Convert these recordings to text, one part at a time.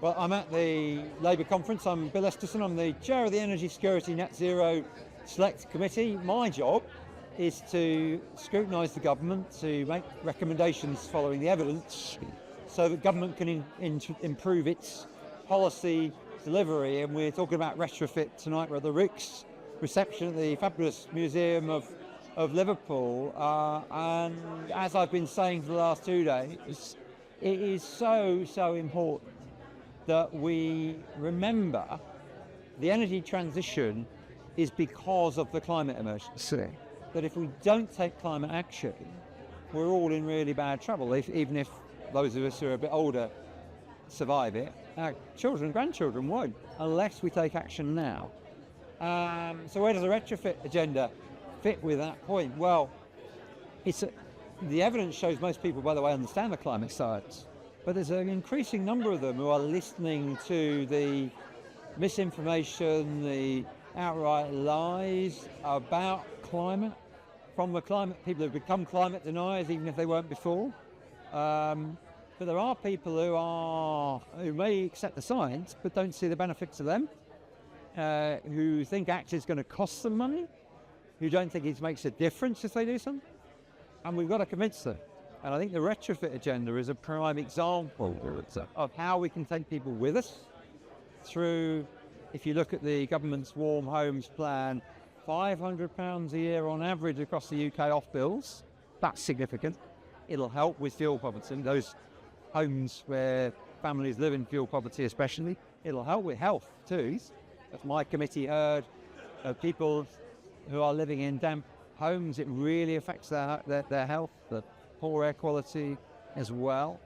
Well, I'm at the Labour conference. I'm Bill Esterson. I'm the chair of the Energy Security Net Zero Select Committee. My job is to scrutinise the government, to make recommendations following the evidence so that government can improve its policy delivery. And we're talking about retrofit tonight. We're at the RICS reception at the fabulous Museum of Liverpool. And as I've been saying for the last 2 days, it is so important that we remember the energy transition is because of the climate emergency. That if we don't take climate action, we're all in really bad trouble. Even if those of us who are a bit older survive it, our children and grandchildren won't, unless we take action now. So where does the retrofit agenda fit with that point? Well, the evidence shows most people, by the way, understand the climate science. But there's an increasing number of them who are listening to the misinformation, the outright lies about climate, from the climate people who've become climate deniers, even if they weren't before. But there are people who may accept the science, but don't see the benefits of them, who think actually it's going to cost them money, who don't think it makes a difference if they do something. And we've got to convince them. And I think the retrofit agenda is a prime example of how we can take people with us through, if you look at the government's Warm Homes plan, £500 a year on average across the UK off bills. That's significant. It'll help with fuel poverty, those homes where families live in fuel poverty especially. It'll help with health too. As my committee heard, people who are living in damp homes, it really affects their health, the poor air quality as well.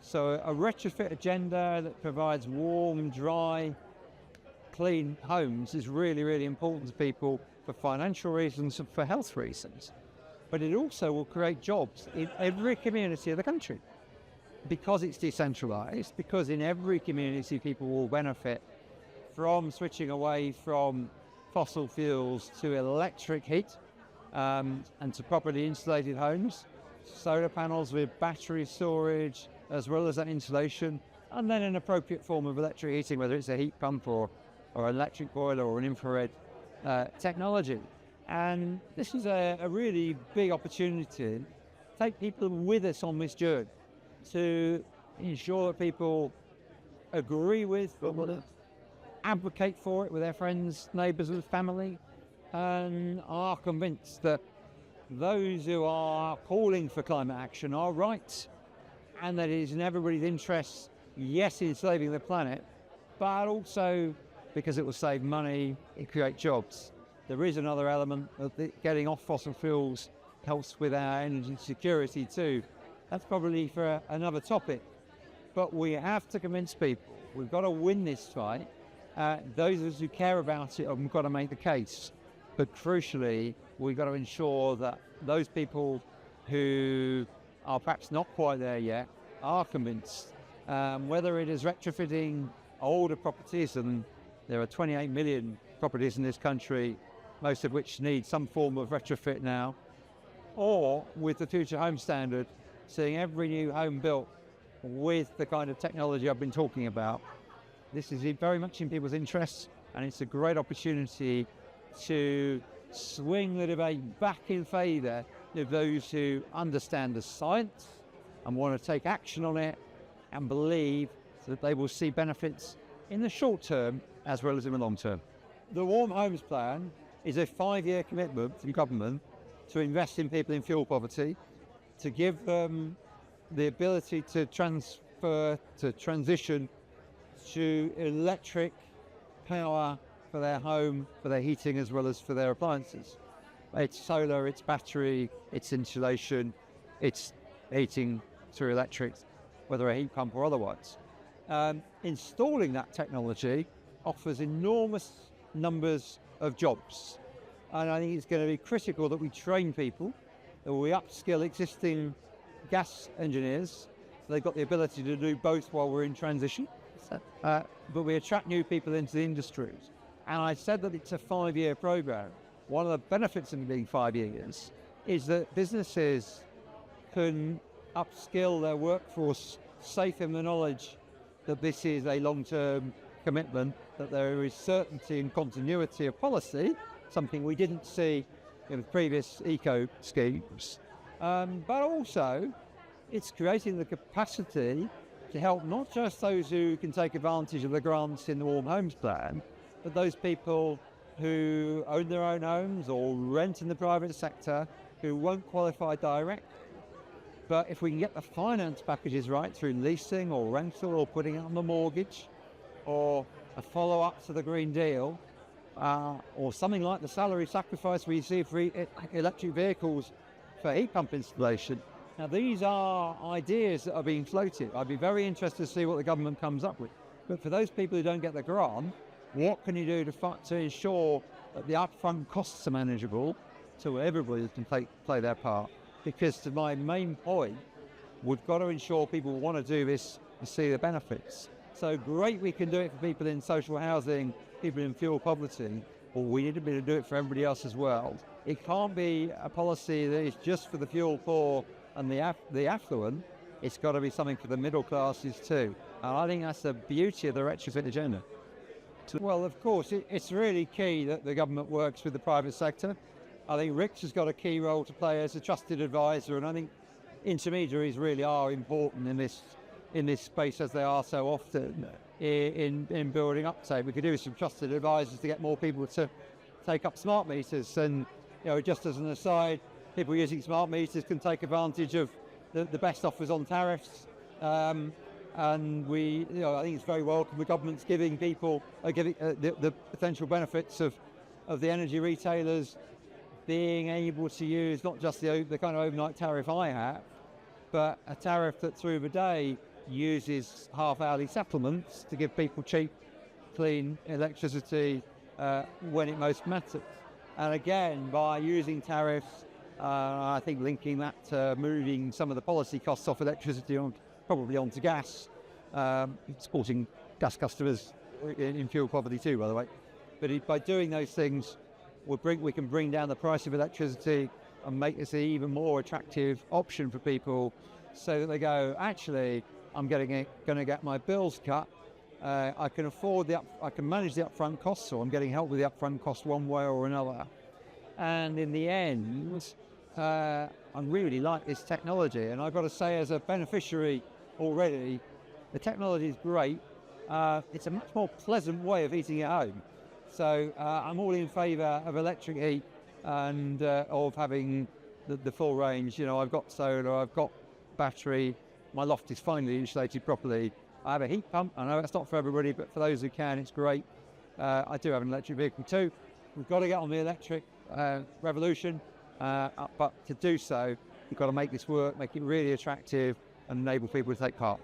So a retrofit agenda that provides warm, dry, clean homes is really important to people for financial reasons and for health reasons. But it also will create jobs in every community of the country because it's decentralised, because in every community people will benefit from switching away from fossil fuels to electric heat and to properly insulated homes. Solar panels with battery storage, as well as that insulation, and then an appropriate form of electric heating, whether it's a heat pump or an electric boiler or an infrared technology. And this is a really big opportunity to take people with us on this journey, to ensure that people agree with, advocate for it with their friends, neighbours and family, and are convinced that those who are calling for climate action are right, and that it is in everybody's interest, yes, in saving the planet, but also because it will save money, it creates jobs. There is another element of getting off fossil fuels helps with our energy security too. That's probably for another topic, but we have to convince people. We've got to win this fight. Those of us who care about it have got to make the case. But crucially, we've got to ensure that those people who are perhaps not quite there yet are convinced. Whether it is retrofitting older properties, and there are 28 million properties in this country, most of which need some form of retrofit now, or with the Future Home Standard, seeing every new home built with the kind of technology I've been talking about. This is very much in people's interests, and it's a great opportunity to swing the debate back in favour of those who understand the science and want to take action on it and believe that they will see benefits in the short term as well as in the long term. The Warm Homes Plan is a 5-year commitment from government to invest in people in fuel poverty, to give them the ability to transition to electric power for their home, for their heating, as well as for their appliances. It's solar, it's battery, it's insulation, it's heating through electric, whether a heat pump or otherwise. Installing that technology offers enormous numbers of jobs. And I think it's going to be critical that we train people, that we upskill existing gas engineers, so they've got the ability to do both while we're in transition. But we attract new people into the industries. And I said that it's a 5-year program. One of the benefits of being 5 years is that businesses can upskill their workforce, safe in the knowledge that this is a long-term commitment, that there is certainty and continuity of policy, something we didn't see in the previous eco schemes, but also it's creating the capacity to help not just those who can take advantage of the grants in the Warm Homes Plan, but those people who own their own homes or rent in the private sector who won't qualify direct. But if we can get the finance packages right through leasing or rental or putting it on the mortgage or a follow-up to the Green Deal, or something like the salary sacrifice we see for electric vehicles for heat pump installation. Now these are ideas that are being floated. I'd be very interested to see what the government comes up with. But for those people who don't get the grant, what can you do to ensure that the upfront costs are manageable so everybody can play their part? Because to my main point, we've got to ensure people who want to do this and see the benefits. So great we can do it for people in social housing, people in fuel poverty, but we need to be able to do it for everybody else as well. It can't be a policy that is just for the fuel poor and the affluent. It's got to be something for the middle classes too. And I think that's the beauty of the retrofit agenda. Well, of course, it's really key that the government works with the private sector. I think RICS has got a key role to play as a trusted advisor, and I think intermediaries really are important in this space, as they are so often in building uptake. We could do with some trusted advisors to get more people to take up smart meters. And just as an aside, people using smart meters can take advantage of the best offers on tariffs. And I think it's very welcome the government's giving people the potential benefits of the energy retailers being able to use not just the kind of overnight tariff I have, but a tariff that through the day uses half-hourly settlements to give people cheap, clean electricity when it most matters. And again, by using tariffs, I think linking that to moving some of the policy costs off electricity probably onto gas, supporting gas customers in fuel poverty too, by the way. But by doing those things, we can bring down the price of electricity and make this an even more attractive option for people, so that they go, actually, I'm going to get my bills cut. I can afford I can manage the upfront costs, or I'm getting help with the upfront cost one way or another. And in the end, I really like this technology. And I've got to say, as a beneficiary already, the technology is great. It's a much more pleasant way of eating at home. So I'm all in favour of electric heat and of having the full range. I've got solar, I've got battery, my loft is finally insulated properly. I have a heat pump. I know that's not for everybody, but for those who can, it's great. I do have an electric vehicle too. We've got to get on the electric revolution, but to do so, we've got to make this work, make it really attractive and enable people to take part.